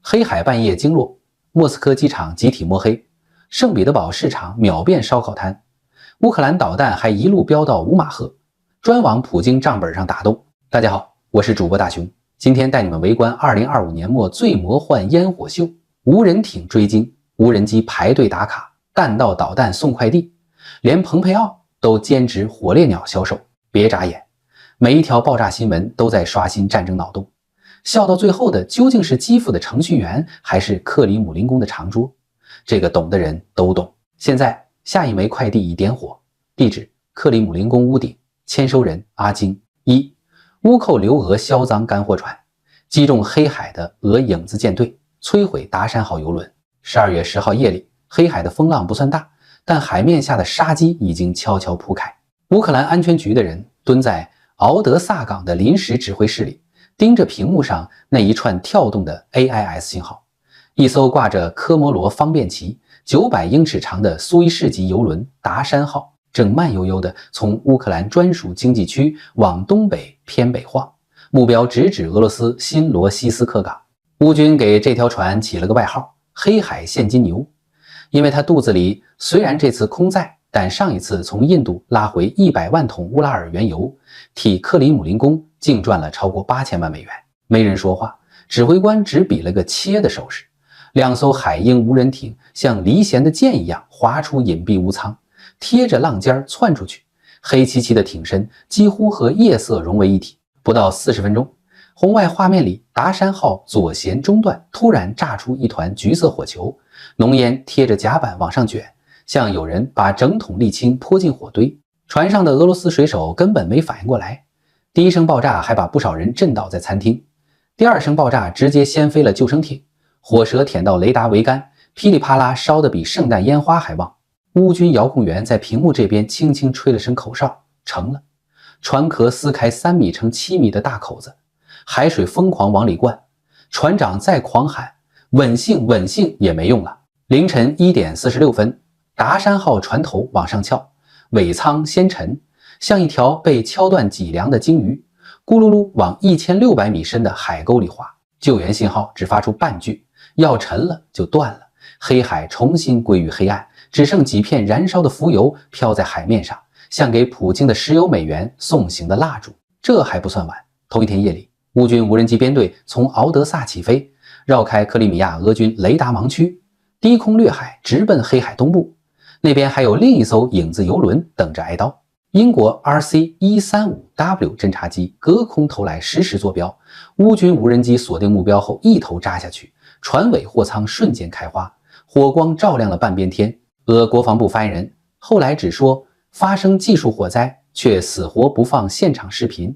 黑海半夜惊落，莫斯科机场集体摸黑，圣彼得堡市场秒变烧烤摊，乌克兰导弹还一路飙到五马赫，专往普京账本上打洞。大家好，我是主播大熊，今天带你们围观2025年末最魔幻烟火秀，无人艇追鲸，无人机排队打卡，弹道导弹送快递，连蓬佩奥都兼职火烈鸟销售。别眨眼，每一条爆炸新闻都在刷新战争脑洞。笑到最后的究竟是基辅的程序员，还是克里姆林宫的长桌？这个懂的人都懂。现在下一枚快递已点火，地址克里姆林宫屋顶，签收人阿金。一、乌寇留俄销赃干货船，击中黑海的俄影子舰队，摧毁达山号油轮。12月10号夜里，黑海的风浪不算大，但海面下的杀机已经悄悄铺开。乌克兰安全局的人蹲在敖德萨港的临时指挥室里，盯着屏幕上那一串跳动的 AIS 信号。一艘挂着科摩罗方便旗900英尺长的苏伊士级油轮达山号正慢悠悠地从乌克兰专属经济区往东北偏北晃，目标直指俄罗斯新罗西斯克港。乌军给这条船起了个外号黑海现金牛，因为它肚子里虽然这次空载，但上一次从印度拉回100万桶乌拉尔原油，替克里姆林宫净赚了超过8000万美元。没人说话，指挥官只比了个切的手势。2艘海鹰无人艇像离弦的箭一样划出隐蔽屋舱，贴着浪尖窜出去，黑漆漆的艇身几乎和夜色融为一体。不到40分钟，红外画面里达山号左舷中段突然炸出一团橘色火球，浓烟贴着甲板往上卷，像有人把整桶沥青泼进火堆。船上的俄罗斯水手根本没反应过来，第一声爆炸还把不少人震倒在餐厅，第二声爆炸直接掀飞了救生艇，火舌舔到雷达桅杆，噼里啪啦烧得比圣诞烟花还旺。乌军遥控员在屏幕这边轻轻吹了声口哨，成了。船壳撕开3米乘7米的大口子，海水疯狂往里灌，船长再狂喊稳性稳性也没用了。凌晨1点46分，达山号船头往上翘，尾舱先沉，像一条被敲断脊梁的鲸鱼，咕噜噜往1600米深的海沟里滑。救援信号只发出半句，要沉了就断了。黑海重新归于黑暗，只剩几片燃烧的浮油飘在海面上，像给普京的石油美元送行的蜡烛。这还不算完，同一天夜里，乌军无人机编队从敖德萨起飞，绕开克里米亚俄军雷达盲区，低空掠海，直奔黑海东部。那边还有另一艘影子油轮等着挨刀。英国 RC-135W 侦察机隔空投来实时坐标，乌军无人机锁定目标后一头扎下去，船尾货舱瞬间开花，火光照亮了半边天。俄国防部发言人后来只说发生技术火灾，却死活不放现场视频。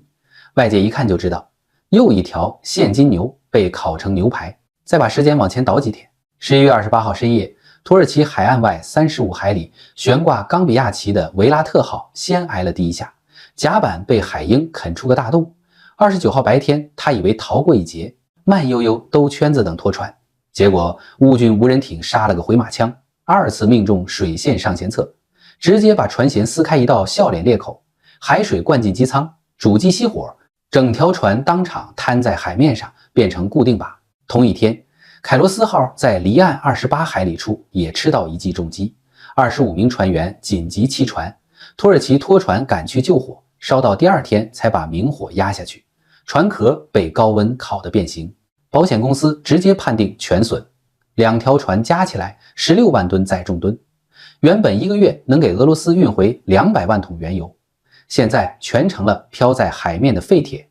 外界一看就知道，又一条现金牛被烤成牛排。再把时间往前倒几天，11月28号深夜，土耳其海岸外35海里悬挂冈比亚旗的维拉特号先挨了第一下，甲板被海鹰啃出个大洞。29号白天，他以为逃过一劫，慢悠悠兜圈子等拖船，结果乌军无人艇杀了个回马枪，2次命中水线上舷侧，直接把船舷撕开一道笑脸裂口，海水灌进机舱，主机熄火，整条船当场瘫在海面上，变成固定靶。同一天，凯罗斯号在离岸28海里处也吃到一记重击，25名船员紧急弃船，土耳其拖船赶去救火，烧到第2天才把明火压下去，船壳被高温烤得变形，保险公司直接判定全损。2条船加起来16万吨载重吨，原本1个月能给俄罗斯运回200万桶原油，现在全成了飘在海面的废铁，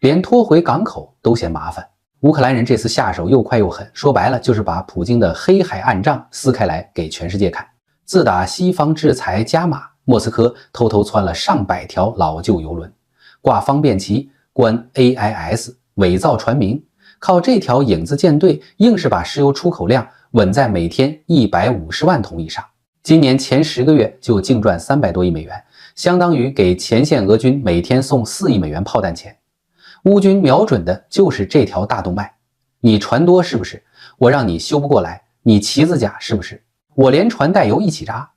连拖回港口都嫌麻烦。乌克兰人这次下手又快又狠，说白了就是把普京的黑海暗账撕开来给全世界看。自打西方制裁加码，莫斯科偷偷窜了上百条老旧油轮，挂方便旗，关 AIS， 伪造船名，靠这条影子舰队硬是把石油出口量稳在每天150万桶以上。今年前10个月就净赚300多亿美元，相当于给前线俄军每天送4亿美元炮弹钱。乌军瞄准的就是这条大动脉，你船多是不是？我让你修不过来，你旗子假是不是？我连船带油一起扎，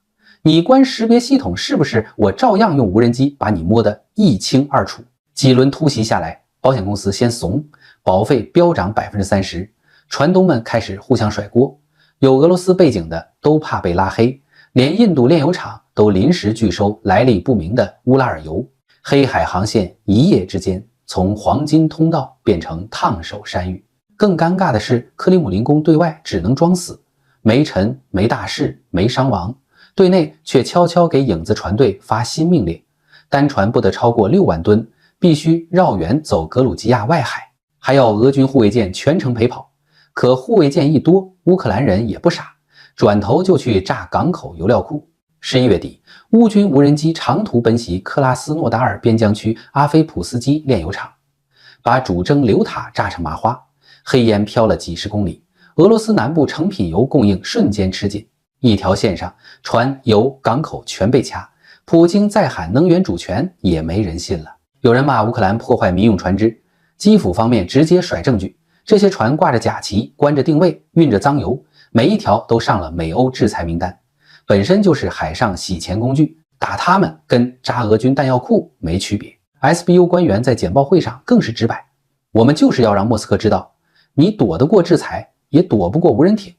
你关识别系统是不是？我照样用无人机把你摸得一清二楚。几轮突袭下来，保险公司先怂，保费飙涨30%，船东们开始互相甩锅，有俄罗斯背景的都怕被拉黑，连印度炼油厂都临时拒收来历不明的乌拉尔油。黑海航线一夜之间从黄金通道变成烫手山芋。更尴尬的是，克里姆林宫对外只能装死，没沉、没大事、没伤亡，对内却悄悄给影子船队发新命令：单船不得超过6万吨，必须绕远走格鲁吉亚外海，还要俄军护卫舰全程陪跑。可护卫舰一多，乌克兰人也不傻，转头就去炸港口油料库。11月底，乌军无人机长途奔袭克拉斯诺达尔边疆区阿菲普斯基炼油厂，把主蒸硫塔炸成麻花，黑烟飘了几10公里，俄罗斯南部成品油供应瞬间吃紧，一条线上船、油、港口全被掐。普京再喊能源主权，也没人信了。有人骂乌克兰破坏民用船只，基辅方面直接甩证据，这些船挂着假旗，关着定位，运着脏油，每一条都上了美欧制裁名单，本身就是海上洗钱工具，打他们跟炸俄军弹药库没区别。SBU 官员在简报会上更是直白，我们就是要让莫斯科知道，你躲得过制裁，也躲不过无人艇，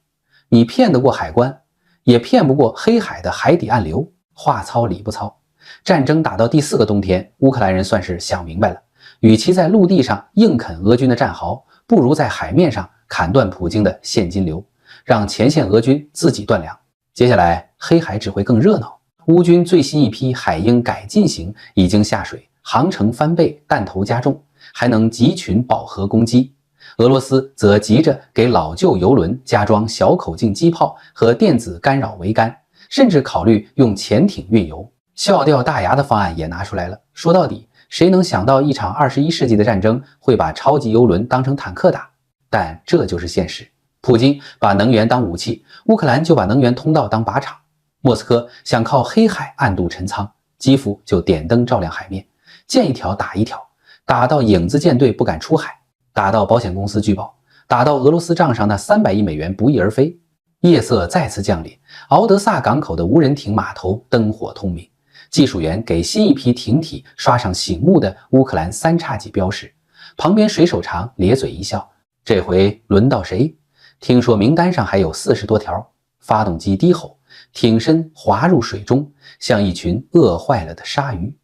你骗得过海关，也骗不过黑海的海底暗流。话糙理不糙，战争打到第4个冬天，乌克兰人算是想明白了，与其在陆地上硬啃俄军的战壕，不如在海面上砍断普京的现金流，让前线俄军自己断粮。接下来黑海只会更热闹，乌军最新一批海鹰改进型已经下水，航程翻倍，弹头加重，还能集群饱和攻击。俄罗斯则急着给老旧油轮加装小口径机炮和电子干扰桅杆，甚至考虑用潜艇运油。笑掉大牙的方案也拿出来了。说到底，谁能想到一场21世纪的战争会把超级油轮当成坦克打？但这就是现实。普京把能源当武器，乌克兰就把能源通道当靶场。莫斯科想靠黑海暗度陈仓，基辅就点灯照亮海面，见一条打一条，打到影子舰队不敢出海，打到保险公司拒保，打到俄罗斯账上那300亿美元不翼而飞。夜色再次降临，敖德萨港口的无人艇码头灯火通明，技术员给新一批艇体刷上醒目的乌克兰3叉戟标识。旁边水手长咧嘴一笑，这回轮到谁？听说名单上还有40多条。发动机低吼，艇身滑入水中，像一群饿坏了的鲨鱼。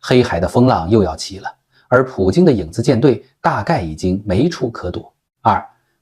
黑海的风浪又要起了，而普京的影子舰队大概已经没处可躲。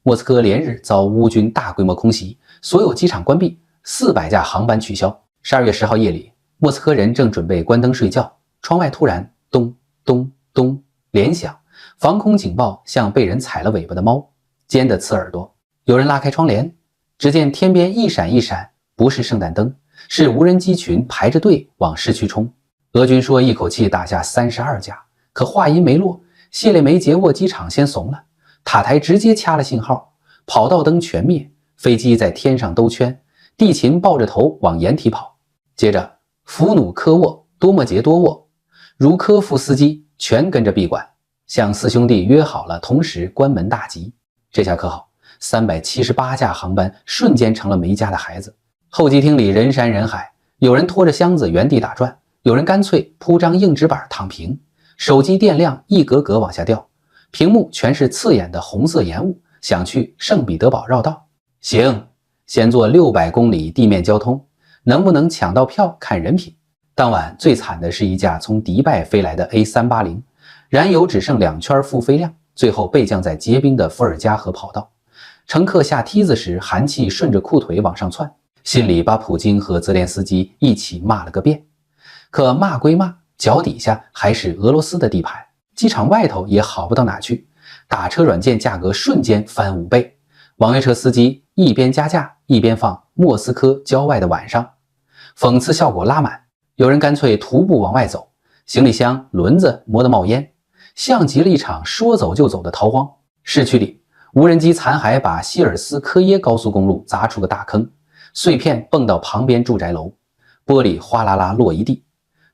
莫斯科连日遭乌军大规模空袭，所有机场关闭，400架航班取消。12月10号夜里，莫斯科人正准备关灯睡觉，窗外突然咚咚咚连响，防空警报像被人踩了尾巴的猫，尖的刺耳朵。有人拉开窗帘，只见天边一闪一闪，不是圣诞灯，是无人机群排着队往市区冲。俄军说一口气打下32架，可话音没落，谢列梅捷沃机场先怂了，塔台直接掐了信号，跑道灯全灭，飞机在天上兜圈，地勤抱着头往掩体跑。接着弗努科沃、多莫杰多沃、茹科夫斯基全跟着闭馆，向4兄弟约好了同时关门大吉。这下可好，378架航班瞬间成了没家的孩子。候机厅里人山人海，有人拖着箱子原地打转，有人干脆铺张硬纸板躺平，手机电量一格格往下掉，屏幕全是刺眼的红色烟雾，想去圣彼得堡绕道。行，先坐600公里地面交通，能不能抢到票看人品。当晚最惨的是一架从迪拜飞来的 A380， 燃油只剩2圈复飞量，最后被降在结冰的伏尔加河跑道。乘客下梯子时，寒气顺着裤腿往上窜，心里把普京和泽连斯基一起骂了个遍。可骂归骂，脚底下还是俄罗斯的地盘，机场外头也好不到哪去，打车软件价格瞬间翻5倍，网约车司机一边加价一边放莫斯科郊外的晚上，讽刺效果拉满。有人干脆徒步往外走，行李箱轮子磨得冒烟，像极了一场说走就走的逃荒。市区里无人机残骸把希尔斯科耶高速公路砸出个大坑，碎片蹦到旁边住宅楼，玻璃哗啦啦落一地。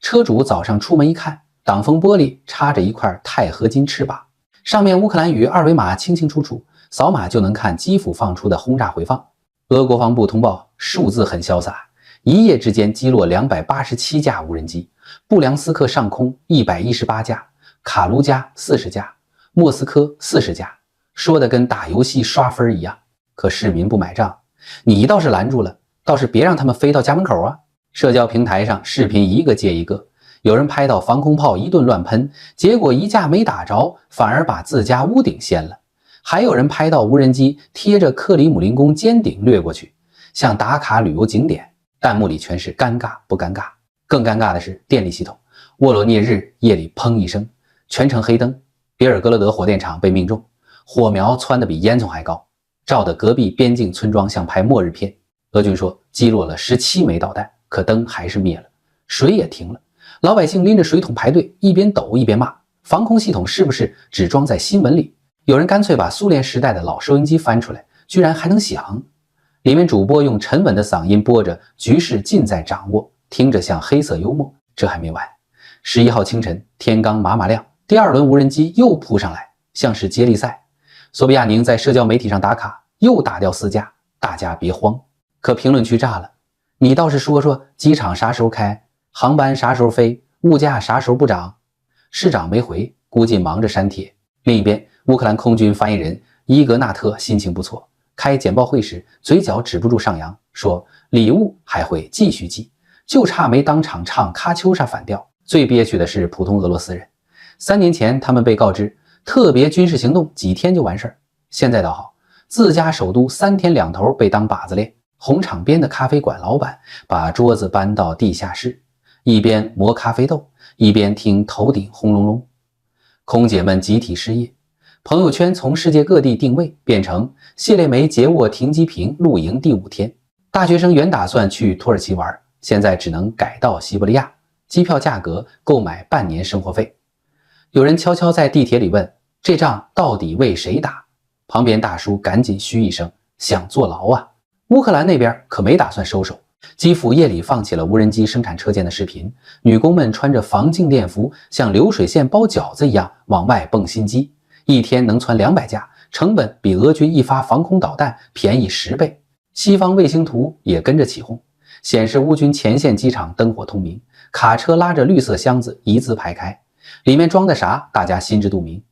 车主早上出门一看，挡风玻璃插着一块钛合金翅膀，上面乌克兰语二维码清清楚楚，扫码就能看基辅放出的轰炸回放。俄国防部通报，数字很潇洒，一夜之间击落287架无人机，布良斯克上空118架，卡卢加40架，莫斯科40架，说的跟打游戏刷分一样。可市民不买账，你倒是拦住了，倒是别让他们飞到家门口啊！社交平台上视频一个接一个，有人拍到防空炮一顿乱喷，结果一架没打着，反而把自家屋顶掀了。还有人拍到无人机贴着克里姆林宫尖顶掠过去，像打卡旅游景点。弹幕里全是尴尬不尴尬。更尴尬的是电力系统，沃罗涅日夜里砰一声，全城黑灯。别尔格勒德火电厂被命中，火苗窜得比烟囱还高，照得隔壁边境村庄像拍末日片。俄军说击落了17枚导弹，可灯还是灭了，水也停了。老百姓拎着水桶排队，一边抖一边骂，防空系统是不是只装在新闻里？有人干脆把苏联时代的老收音机翻出来，居然还能响。里面主播用沉稳的嗓音播着局势尽在掌握，听着像黑色幽默。这还没完，11号清晨天刚麻麻亮，第二轮无人机又扑上来，像是接力赛。索比亚宁在社交媒体上打卡，又打掉4架，大家别慌。可评论区炸了，你倒是说说机场啥时候开，航班啥时候飞，物价啥时候不涨？市长没回，估计忙着删帖。另一边，乌克兰空军发言人伊格纳特心情不错，开简报会时嘴角止不住上扬，说礼物还会继续寄，就差没当场唱喀秋莎反调。最憋屈的是普通俄罗斯人，3年前他们被告知特别军事行动几天就完事儿，现在倒好，自家首都3天2头被当靶子练。红场边的咖啡馆老板把桌子搬到地下室，一边磨咖啡豆，一边听头顶轰隆隆。空姐们集体失业，朋友圈从世界各地定位变成谢列梅捷沃停机坪露营第5天。大学生原打算去土耳其玩，现在只能改到西伯利亚，机票价格够买半年生活费。有人悄悄在地铁里问，这仗到底为谁打？旁边大叔赶紧嘘一声，想坐牢啊。乌克兰那边可没打算收手，基辅夜里放起了无人机生产车间的视频，女工们穿着防静电服，像流水线包饺子一样往外蹦新机，一天能攒200架，成本比俄军一发防空导弹便宜10倍。西方卫星图也跟着起哄，显示乌军前线机场灯火通明，卡车拉着绿色箱子一字排开，里面装的啥大家心知肚明。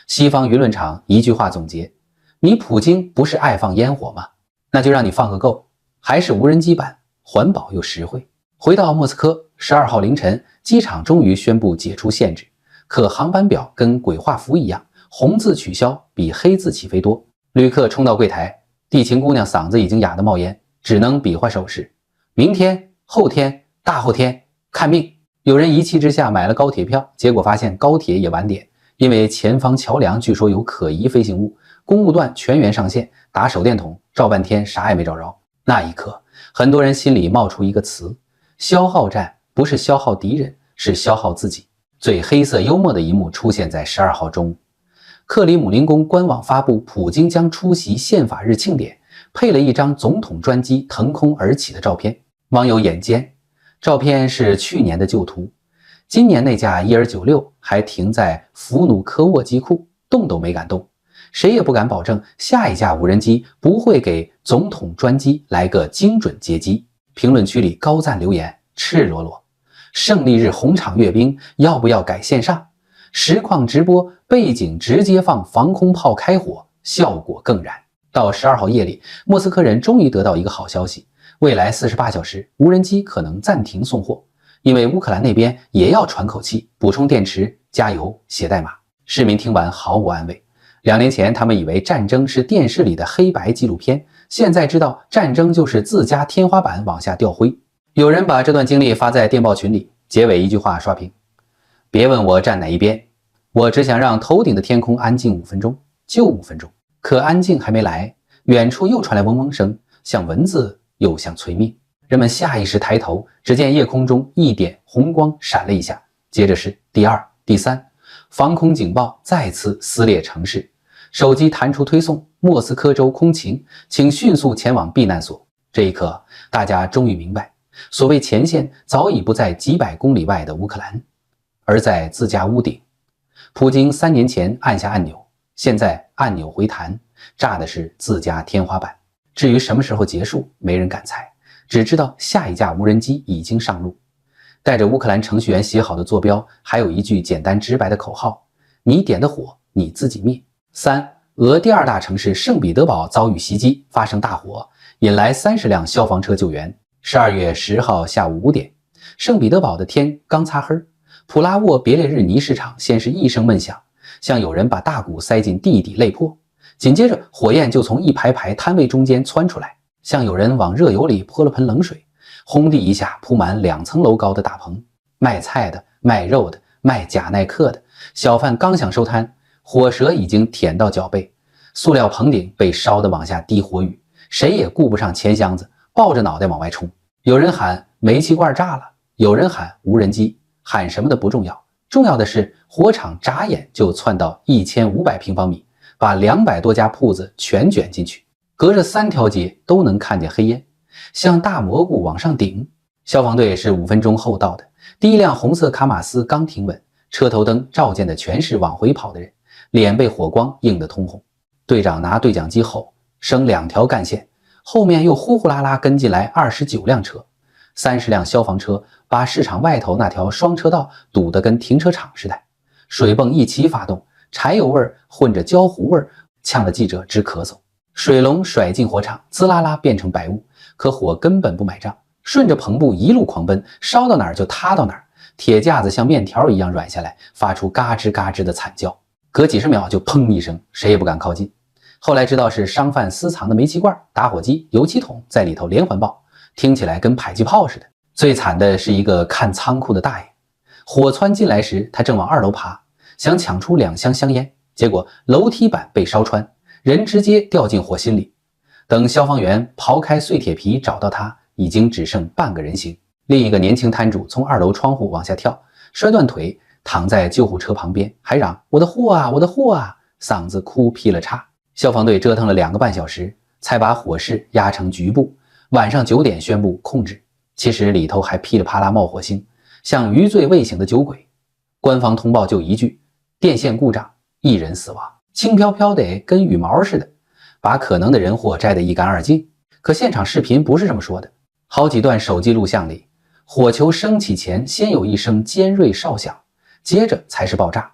西方舆论场一句话总结，你普京不是爱放烟火吗？那就让你放个够，还是无人机版，环保又实惠。回到莫斯科，12号凌晨，机场终于宣布解除限制，可航班表跟鬼画符一样，红字取消比黑字起飞多。旅客冲到柜台，地勤姑娘嗓子已经哑得冒烟，只能比划手势，明天、后天、大后天，看命。有人一气之下买了高铁票，结果发现高铁也晚点，因为前方桥梁据说有可疑飞行物，公务段全员上线，打手电筒照半天啥也没找着。那一刻，很多人心里冒出一个词：消耗战。不是消耗敌人，是消耗自己。最黑色幽默的一幕出现在12号中午，克里姆林宫官网发布普京将出席宪法日庆典，配了一张总统专机腾空而起的照片。网友眼尖，照片是去年的旧图，今年那架伊尔96还停在弗努科沃机库，动都没敢动。谁也不敢保证下一架无人机不会给总统专机来个精准截击。评论区里高赞留言赤裸裸，胜利日红场阅兵要不要改线上？实况直播背景直接放防空炮开火，效果更燃。到12号夜里，莫斯科人终于得到一个好消息，未来48小时无人机可能暂停送货，因为乌克兰那边也要喘口气，补充电池、加油、写代码。市民听完毫无安慰。2年前他们以为战争是电视里的黑白纪录片，现在知道战争就是自家天花板往下掉灰。有人把这段经历发在电报群里，结尾一句话刷屏：别问我站哪一边，我只想让头顶的天空安静5分钟，就5分钟。可安静还没来，远处又传来嗡嗡声，像蚊子又像催命。人们下意识抬头，只见夜空中一点红光闪了一下，接着是第2、第3，防空警报再次撕裂城市。手机弹出推送：莫斯科州空情，请迅速前往避难所。这一刻，大家终于明白，所谓前线早已不在几百公里外的乌克兰，而在自家屋顶。普京3年前按下按钮，现在按钮回弹，炸的是自家天花板。至于什么时候结束，没人敢猜，只知道下一架无人机已经上路。带着乌克兰程序员写好的坐标，还有一句简单直白的口号：你点的火，你自己灭。3. 俄第二大城市圣彼得堡遭遇袭击，发生大火，引来30辆消防车救援。12月10号下午5点，圣彼得堡的天刚擦黑，普拉沃别列日尼市场先是一声闷响，像有人把大鼓塞进地底肋破，紧接着火焰就从一排排摊位中间窜出来，像有人往热油里泼了盆冷水，轰地一下铺满2层楼高的大棚。卖菜的、卖肉的、卖贾耐克的小贩刚想收摊，火舌已经舔到脚背，塑料棚顶被烧得往下滴火雨，谁也顾不上钱箱子，抱着脑袋往外冲。有人喊煤气罐炸了，有人喊无人机，喊什么的不重要，重要的是火场眨眼就窜到1500平方米，把200多家铺子全卷进去，隔着3条街都能看见黑烟，像大蘑菇往上顶。消防队是5分钟后到的，第一辆红色卡马斯刚停稳，车头灯照见的全是往回跑的人，脸被火光映得通红。队长拿对讲机吼，升2条干线，后面又呼呼啦啦跟进来29辆车，30辆消防车把市场外头那条双车道堵得跟停车场似的，水泵一起发动，柴油味混着焦糊味，呛得记者直咳嗽。水龙甩进火场，滋啦啦变成白雾，可火根本不买账，顺着棚布一路狂奔，烧到哪儿就塌到哪儿，铁架子像面条一样软下来，发出嘎吱嘎吱的惨叫，隔几十秒就砰一声，谁也不敢靠近。后来知道是商贩私藏的煤气罐、打火机、油漆桶在里头连环爆，听起来跟迫击炮似的。最惨的是一个看仓库的大爷，火窜进来时他正往2楼爬，想抢出2箱香烟，结果楼梯板被烧穿，人直接掉进火心里。等消防员刨开碎铁皮找到他，已经只剩半个人形。另一个年轻摊主从2楼窗户往下跳，摔断腿，躺在救护车旁边，还嚷我的货啊，我的货啊，嗓子哭劈了叉。消防队折腾了2个半小时，才把火势压成局部，晚上9点宣布控制。其实里头还噼里啪啦冒火星，像余罪未醒的酒鬼。官方通报就一句：电线故障，1人死亡，轻飘飘的跟羽毛似的，把可能的人祸摘得一干二净。可现场视频不是这么说的，好几段手机录像里，火球升起前先有一声尖锐哨响，接着才是爆炸。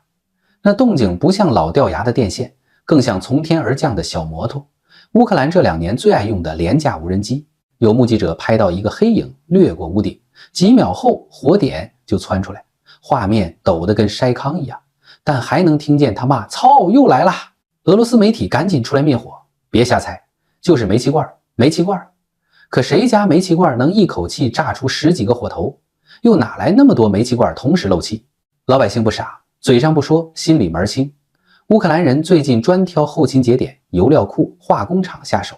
那动静不像老掉牙的电线，更像从天而降的小摩托。乌克兰这2年最爱用的廉价无人机，有目击者拍到一个黑影掠过屋顶，几秒后火点就窜出来，画面抖得跟筛糠一样，但还能听见他骂操又来啦。俄罗斯媒体赶紧出来灭火，别瞎猜，就是煤气罐，煤气罐。可谁家煤气罐能一口气炸出10几个火头？又哪来那么多煤气罐同时漏气？老百姓不傻，嘴上不说，心里门清。乌克兰人最近专挑后勤节点、油料库、化工厂下手。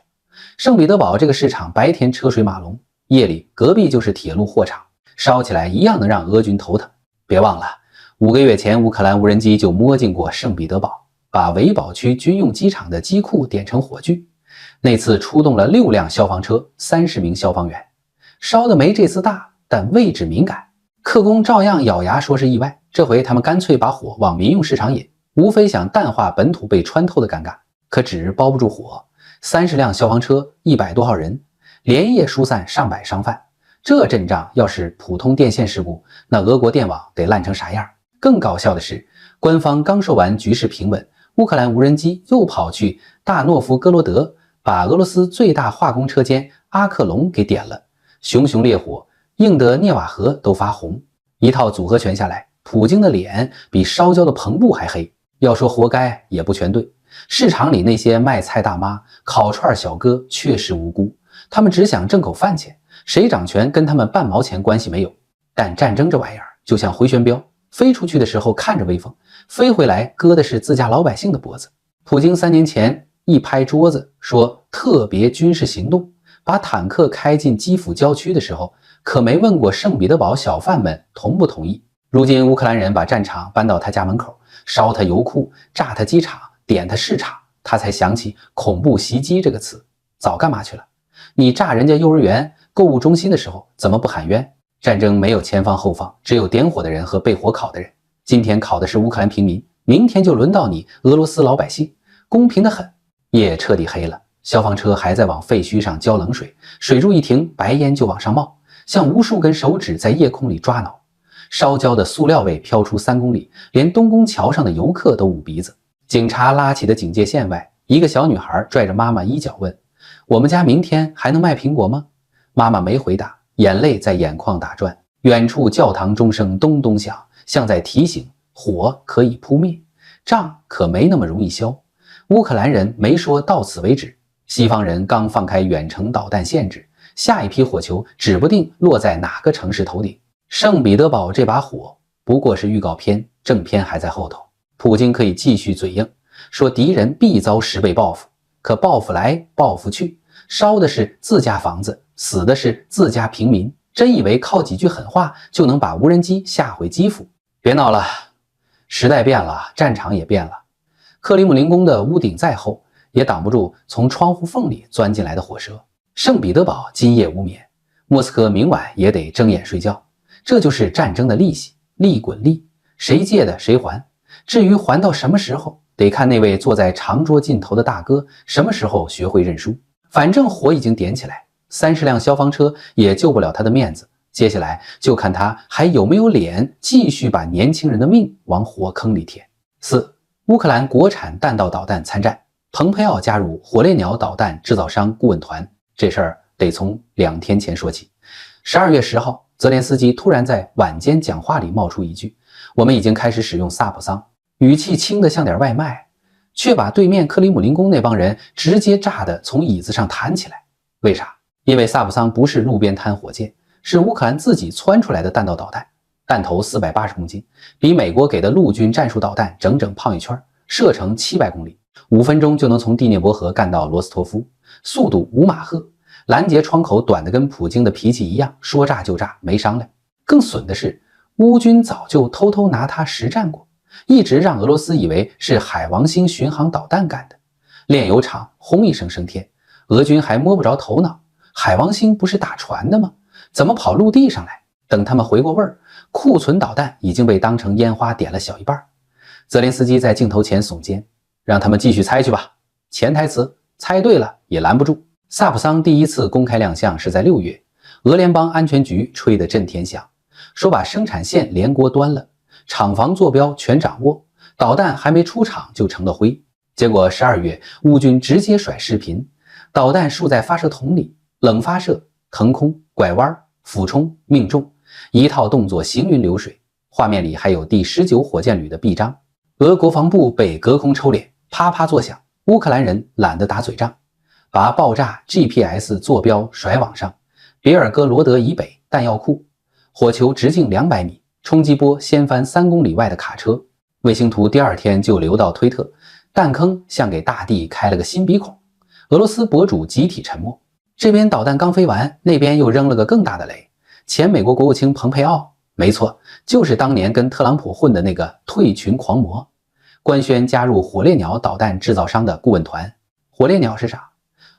圣彼得堡这个市场白天车水马龙，夜里隔壁就是铁路货场，烧起来一样能让俄军头疼。别忘了，5个月前乌克兰无人机就摸进过圣彼得堡，把维堡区军用机场的机库点成火炬。那次出动了6辆消防车，30名消防员，烧的没这次大，但位置敏感，客工照样咬牙说是意外。这回他们干脆把火往民用市场引，无非想淡化本土被穿透的尴尬。可纸包不住火，30辆消防车，100多号人，连夜疏散上百商贩。这阵仗要是普通电线事故，那俄国电网得烂成啥样？更搞笑的是，官方刚说完局势平稳，乌克兰无人机又跑去大诺夫哥罗德，把俄罗斯最大化工车间阿克隆给点了，熊熊烈火映得涅瓦河都发红。一套组合拳下来，普京的脸比烧焦的篷布还黑。要说活该也不全对，市场里那些卖菜大妈、烤串小哥确实无辜，他们只想挣口饭钱，谁掌权跟他们半毛钱关系没有。但战争这玩意儿就像回旋镖，飞出去的时候看着威风，飞回来割的是自家老百姓的脖子。普京3年前一拍桌子说特别军事行动，把坦克开进基辅郊区的时候，可没问过圣彼得堡小贩们同不同意。如今乌克兰人把战场搬到他家门口，烧他油库，炸他机场，点他市场，他才想起恐怖袭击这个词。早干嘛去了？你炸人家幼儿园、购物中心的时候怎么不喊冤？战争没有前方后方，只有点火的人和被火烤的人。今天烤的是乌克兰平民，明天就轮到你俄罗斯老百姓，公平得很。夜彻底黑了，消防车还在往废墟上浇冷水，水柱一停，白烟就往上冒，像无数根手指在夜空里抓挠。烧焦的塑料味飘出3公里，连东宫桥上的游客都捂鼻子。警察拉起的警戒线外，一个小女孩拽着妈妈衣角问：“我们家明天还能卖苹果吗？”妈妈没回答，眼泪在眼眶打转。远处教堂钟声咚咚响，像在提醒：火可以扑灭，仗可没那么容易消。乌克兰人没说到此为止，西方人刚放开远程导弹限制，下一批火球指不定落在哪个城市头顶。圣彼得堡这把火不过是预告片，正片还在后头。普京可以继续嘴硬，说敌人必遭10倍报复，可报复来报复去，烧的是自家房子，死的是自家平民，真以为靠几句狠话就能把无人机吓回基辅？别闹了，时代变了，战场也变了。克里姆林宫的屋顶再厚，也挡不住从窗户缝里钻进来的火舌。圣彼得堡今夜无眠，莫斯科明晚也得睁眼睡觉。这就是战争的利息，利滚利，谁借的谁还。至于还到什么时候，得看那位坐在长桌尽头的大哥什么时候学会认输。反正火已经点起来，30辆消防车也救不了他的面子。接下来就看他还有没有脸继续把年轻人的命往火坑里填。4. 乌克兰国产弹道导弹参战，蓬佩奥加入火烈鸟导弹制造商顾问团。这事儿得从2天前说起。12月10号，泽连斯基突然在晚间讲话里冒出一句：“我们已经开始使用萨普桑。”语气轻得像点外卖，却把对面克里姆林宫那帮人直接炸得从椅子上弹起来。为啥？因为萨普桑不是路边摊火箭，是乌克兰自己蹿出来的弹道导弹，弹头480公斤，比美国给的陆军战术导弹整整胖一圈，射程700公里，5分钟就能从第聂伯河干到罗斯托夫，速度5马赫，拦截窗口短得跟普京的脾气一样，说炸就炸，没商量。更损的是，乌军早就偷偷拿它实战过，一直让俄罗斯以为是海王星巡航导弹干的。炼油厂轰一声升天，俄军还摸不着头脑，海王星不是打船的吗？怎么跑陆地上来？等他们回过味儿，库存导弹已经被当成烟花点了小一半。泽连斯基在镜头前耸肩，让他们继续猜去吧。潜台词，猜对了也拦不住。萨普桑第一次公开亮相是在6月，俄联邦安全局吹得震天响，说把生产线连锅端了，厂房坐标全掌握，导弹还没出厂就成了灰。结果12月，乌军直接甩视频，导弹竖在发射筒里，冷发射、腾空、拐弯、俯冲、命中，一套动作行云流水。画面里还有第19火箭旅的臂章，俄国防部被隔空抽脸，啪啪作响。乌克兰人懒得打嘴仗，把爆炸 GPS 坐标甩网上，别尔哥罗德以北弹药库，火球直径200米，冲击波掀翻3公里外的卡车。卫星图第2天就流到推特，弹坑像给大地开了个新鼻孔。俄罗斯博主集体沉默。这边导弹刚飞完，那边又扔了个更大的雷。前美国国务卿蓬佩奥，没错，就是当年跟特朗普混的那个退群狂魔，官宣加入火烈鸟导弹制造商的顾问团。火烈鸟是啥？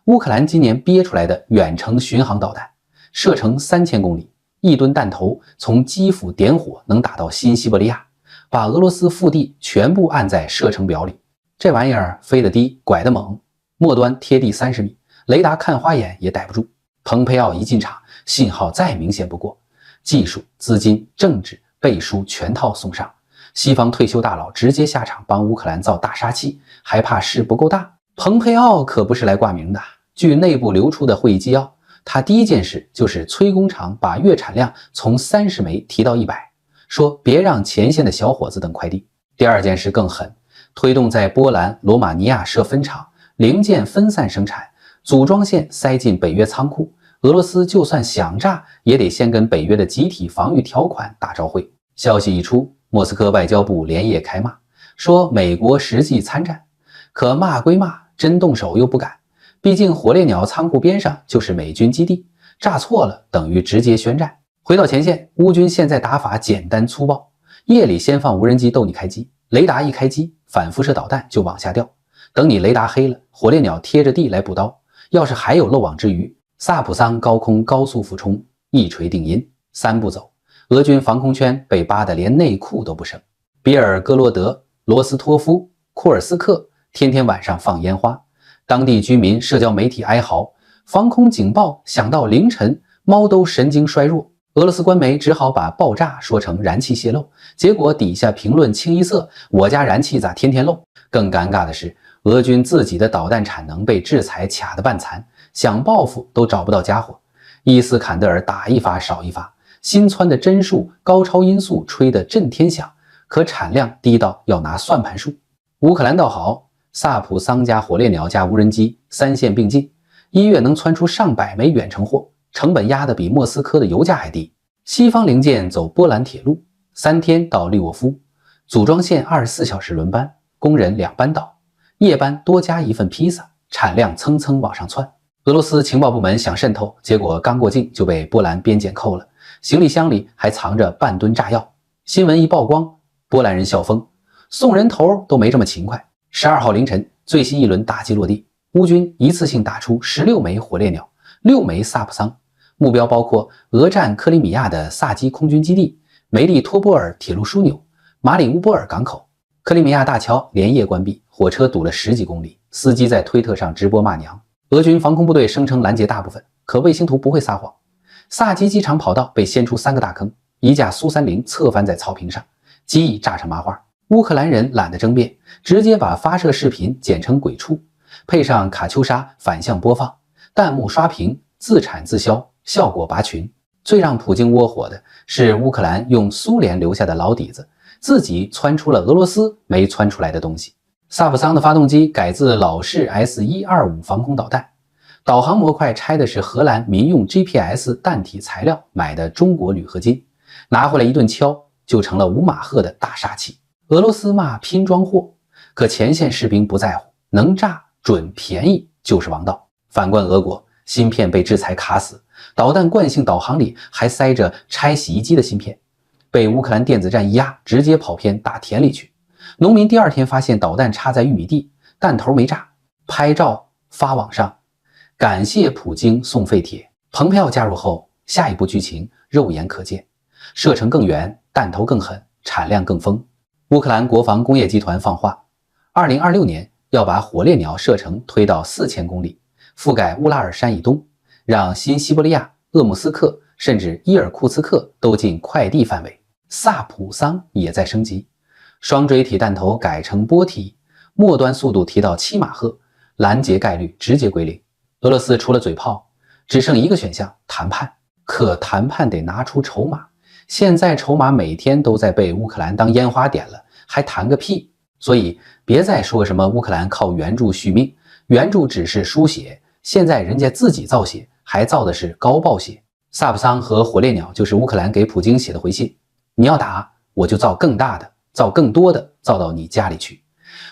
乌克兰今年憋出来的远程巡航导弹，射程3000公里，1吨弹头从基辅点火能打到新西伯利亚，把俄罗斯腹地全部按在射程表里。这玩意儿飞得低，拐得猛，末端贴地30米，雷达看花眼也逮不住。蓬佩奥一进场，信号再明显不过，技术、资金、政治、背书全套送上。西方退休大佬直接下场帮乌克兰造大杀器，还怕事不够大？蓬佩奥可不是来挂名的。据内部流出的会议纪要，他第一件事就是催工厂把月产量从30枚提到100，说别让前线的小伙子等快递。第二件事更狠，推动在波兰、罗马尼亚设分厂，零件分散生产，组装线塞进北约仓库。俄罗斯就算想炸，也得先跟北约的集体防御条款打照会。消息一出，莫斯科外交部连夜开骂，说美国实际参战。可骂归骂，真动手又不敢，毕竟火烈鸟仓库边上就是美军基地，炸错了等于直接宣战。回到前线，乌军现在打法简单粗暴，夜里先放无人机逗你开机，雷达一开机，反辐射导弹就往下掉，等你雷达黑了，火烈鸟贴着地来补刀。要是还有漏网之鱼，萨普桑高空高速俯冲，一锤定音，3步走，俄军防空圈被扒得连内裤都不剩。比尔哥罗德、罗斯托夫、库尔斯克天天晚上放烟花，当地居民社交媒体哀嚎，防空警报响到凌晨，猫都神经衰弱。俄罗斯官媒只好把爆炸说成燃气泄漏，结果底下评论清一色，我家燃气咋天天漏。更尴尬的是，俄军自己的导弹产能被制裁卡得半残，想报复都找不到家伙。伊斯坎德尔打一发少一发，新蹿的帧数、高超音速吹得震天响，可产量低到要拿算盘数。乌克兰倒好，萨普桑加火烈鸟加无人机3线并进，1月能窜出上百枚远程货，成本压得比莫斯科的油价还低。西方零件走波兰铁路，3天到利沃夫，组装线24小时轮班，工人2班倒，夜班多加一份披萨，产量蹭蹭往上窜。俄罗斯情报部门想渗透，结果刚过境就被波兰边检扣了，行李箱里还藏着半吨炸药。新闻一曝光，波兰人笑疯，送人头都没这么勤快。12号凌晨，最新一轮打击落地，乌军一次性打出16枚火烈鸟，6枚萨普桑，目标包括俄占克里米亚的萨基空军基地、梅利托波尔铁路枢纽、马里乌波尔港口。克里米亚大桥连夜关闭，火车堵了10几公里，司机在推特上直播骂娘。俄军防空部队声称拦截大部分，可卫星图不会撒谎。萨基机场跑道被掀出3个大坑，一架苏30侧翻在草坪上，机翼炸成麻花。乌克兰人懒得争辩，直接把发射视频剪成鬼畜，配上卡秋莎反向播放，弹幕刷屏，自产自销，效果拔群。最让普京窝火的是乌克兰用苏联留下的老底子，自己窜出了俄罗斯没窜出来的东西。萨普桑的发动机改自老式 S125 防空导弹，导航模块拆的是荷兰民用 GPS 弹体材料买的中国铝合金，拿回来一顿敲就成了5马赫的大杀器。俄罗斯骂拼装货，可前线士兵不在乎，能炸准便宜就是王道。反观俄国，芯片被制裁卡死，导弹惯性导航里还塞着拆洗衣机的芯片，被乌克兰电子战一压，直接跑偏打田里去。农民第2天发现导弹插在玉米地，弹头没炸，拍照发网上，感谢普京送废铁。蓬佩奥加入后，下一步剧情肉眼可见，射程更远，弹头更狠，产量更丰。乌克兰国防工业集团放话，2026年要把火烈鸟射程推到4000公里，覆盖乌拉尔山以东，让新西伯利亚、鄂姆斯克甚至伊尔库茨克都进快递范围。萨普桑也在升级，双锥体弹头改成波体，末端速度提到7马赫，拦截概率直接归零。俄罗斯除了嘴炮，只剩一个选项：谈判。可谈判得拿出筹码，现在筹码每天都在被乌克兰当烟花点了，还谈个屁！所以别再说什么乌克兰靠援助续命，援助只是输血，现在人家自己造血，还造的是高爆血。萨普桑和火烈鸟就是乌克兰给普京写的回信，你要打我就造更大的，造更多的，造到你家里去。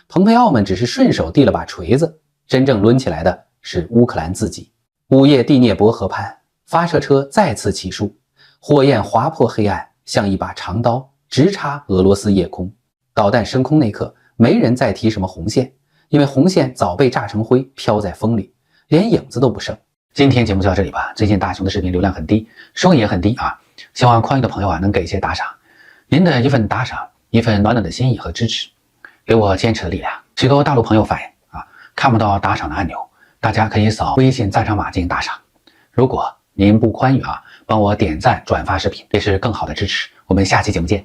蓬佩奥们只是顺手递了把锤子，真正抡起来的是乌克兰自己。午夜第聂伯河畔，发射车再次起诉，火焰划破黑暗，像一把长刀直插俄罗斯夜空。导弹升空那刻，没人再提什么红线，因为红线早被炸成灰，飘在风里，连影子都不剩。今天节目就到这里吧。最近大熊的视频流量很低，收益也很低啊，希望宽裕的朋友能给一些打赏。您的一份打赏，一份暖暖的心意和支持，给我坚持的力量。许多大陆朋友反映看不到打赏的按钮，大家可以扫微信赞赏码进行打赏。如果您不宽裕帮我点赞转发视频，这是更好的支持。我们下期节目见。